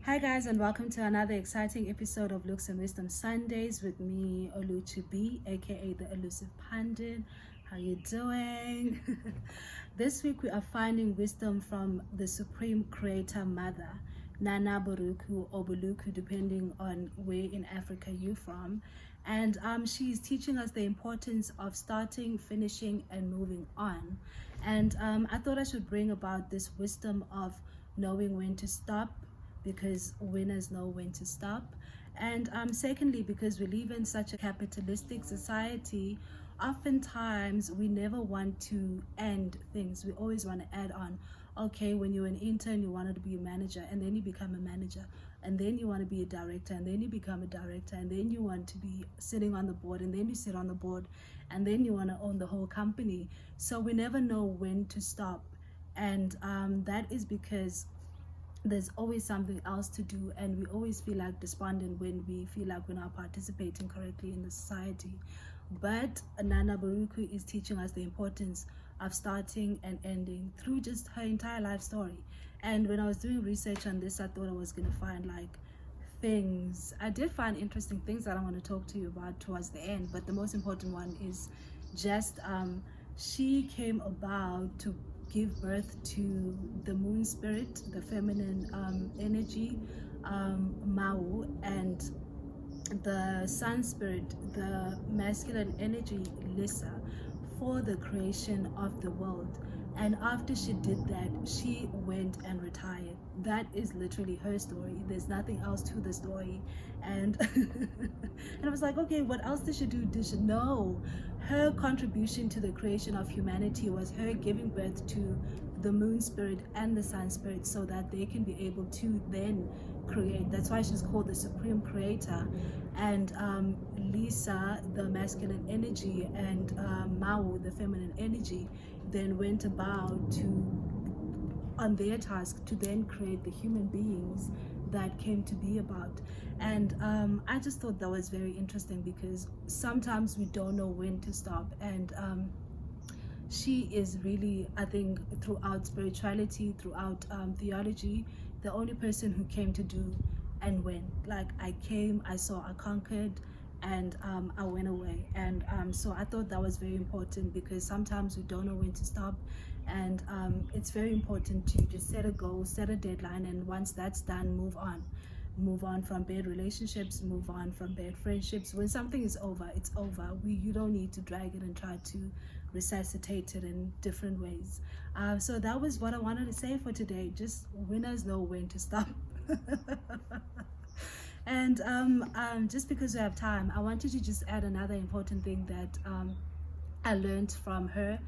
Hi guys, and welcome to another exciting episode of Looks and Wisdom Sundays with me, Oluchi, aka the Elusive Pandit. How you doing? This week we are finding wisdom from the Supreme Creator Mother, Nana Buruku or Buruku, depending on where in Africa you're from. And she's teaching us the importance of starting, finishing, and moving on. And I thought I should bring about this wisdom of knowing when to stop, because winners know when to stop. And secondly, because we live in such a capitalistic society, oftentimes we never want to end things. We always want to add on. Okay, when you're an intern, you wanted to be a manager, and then you become a manager, and then you want to be a director, and then you become a director, and then you want to be sitting on the board, and then you sit on the board, and then you want to own the whole company. So we never know when to stop. And that is because there's always something else to do, and we always feel like despondent when we feel like we're not participating correctly in the society. But Nana Buruku is teaching us the importance of starting and ending through just her entire life story. And when I was doing research on this, I thought I was going to find things. I did find interesting things that I want to talk to you about towards the end, but the most important one is just she came about to give birth to the moon spirit, the feminine energy, Mau, and the sun spirit, the masculine energy, Lisa, for the creation of the world. And after she did that, she went and retired. That is literally her story. There's nothing else to the story. And and I was like, okay, what else did she do? Did she know her contribution to the creation of humanity was her giving birth to the moon spirit and the sun spirit so that they can be able to then create. That's why she's called the Supreme Creator. And Lisa, the masculine energy, and Mau, the feminine energy, then went about on their task to then create the human beings that came to be about. And I just thought that was very interesting, because sometimes we don't know when to stop. And she is really, I think, throughout spirituality, throughout theology, the only person who came to do and went. Like, I came, I saw, I conquered, and I went away. And so I thought that was very important, because sometimes we don't know when to stop. And it's very important to just set a goal, set a deadline, and once that's done, move on from bad relationships, move on from bad friendships. When something is over, it's over. You don't need to drag it and try to resuscitate it in different ways. So that was what I wanted to say for today. Just winners know when to stop. And just because we have time, I wanted to just add another important thing that I learned from her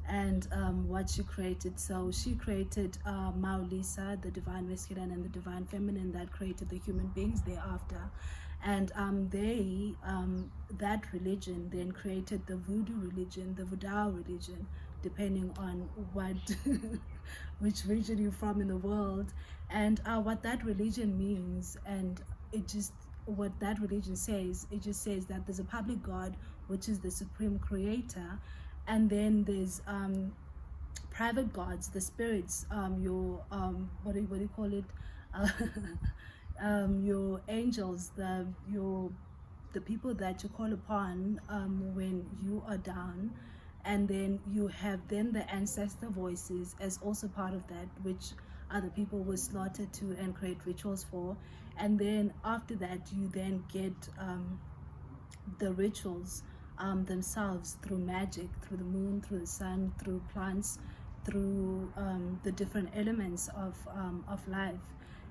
and what she created. So she created Mau Lisa, the divine masculine and the divine feminine, that created the human beings thereafter. And that religion then created the voodoo religion, the voodoo religion, depending on what which region you're from in the world. And what that religion means, and what that religion says, it just says that there's a public God, which is the Supreme Creator, and then there's private gods, the spirits, your what do you call it, your angels, the people that you call upon when you are down. And then you have then the ancestor voices as also part of that, which other people were slaughtered to and create rituals for. And then after that, you then get the rituals themselves through magic, through the moon, through the sun, through plants, through the different elements of life.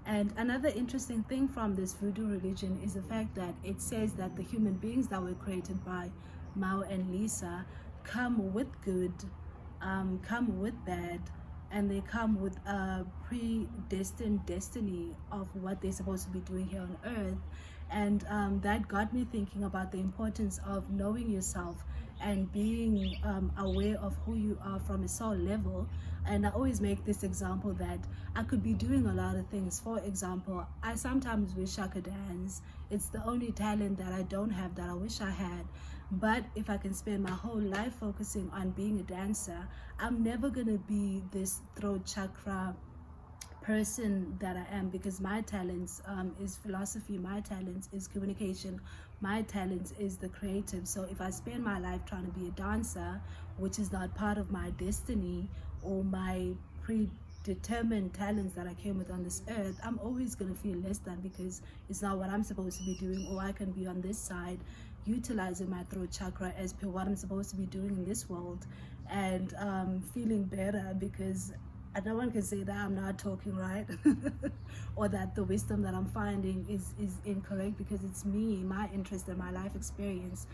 And another interesting thing from this voodoo religion is the fact that it says that the human beings that were created by Mau and Lisa come with good, come with bad, and they come with a predestined destiny of what they're supposed to be doing here on earth. And that got me thinking about the importance of knowing yourself and being aware of who you are from a soul level. And I always make this example that I could be doing a lot of things. For example, I sometimes wish I could dance. It's the only talent that I don't have that I wish I had. But if I can spend my whole life focusing on being a dancer, I'm never going to be this throat chakra person that I am, because my talents is philosophy, my talents is communication, my talents is the creative. So if I spend my life trying to be a dancer, which is not part of my destiny or my predetermined talents that I came with on this earth, I'm always going to feel less than, because it's not what I'm supposed to be doing. Or I can be on this side utilizing my throat chakra as per what I'm supposed to be doing in this world, and feeling better because no one can say that I'm not talking right or that the wisdom that I'm finding is incorrect, because it's me, my interest, and my life experience.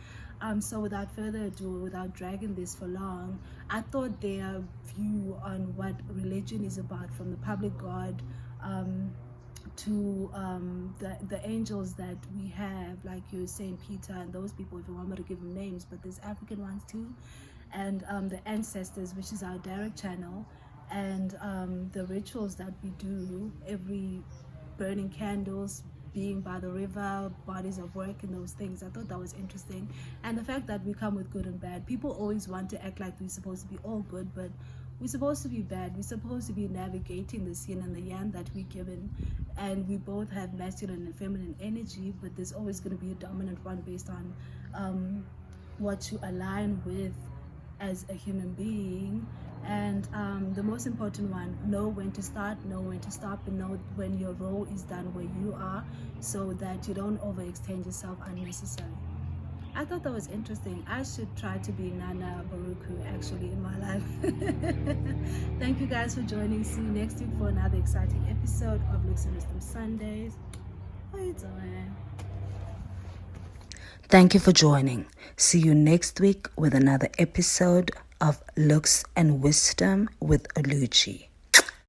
So without further ado, without dragging this for long, I thought their view on what religion is about, from the public God to the angels that we have, like your Saint Peter and those people, if you want me to give them names, but there's African ones too, and the ancestors, which is our direct channel, and the rituals that we do, every burning candles, being by the river, bodies of work, and those things. I thought that was interesting. And the fact that we come with good and bad. People always want to act like we're supposed to be all good, but we're supposed to be bad. We're supposed to be navigating the yin and the yang that we're given, and we both have masculine and feminine energy, but there's always going to be a dominant one based on what you align with as a human being. And the most important one, know when to start, know when to stop, and know when your role is done where you are, so that you don't overextend yourself unnecessarily. I thought that was interesting. I should try to be Nana Buruku actually in my life. Thank you guys for joining. See you next week for another exciting episode of Looks and Wisdom Sundays. How you doing? Thank you for joining. See you next week with another episode of Looks and Wisdom with Oluchi.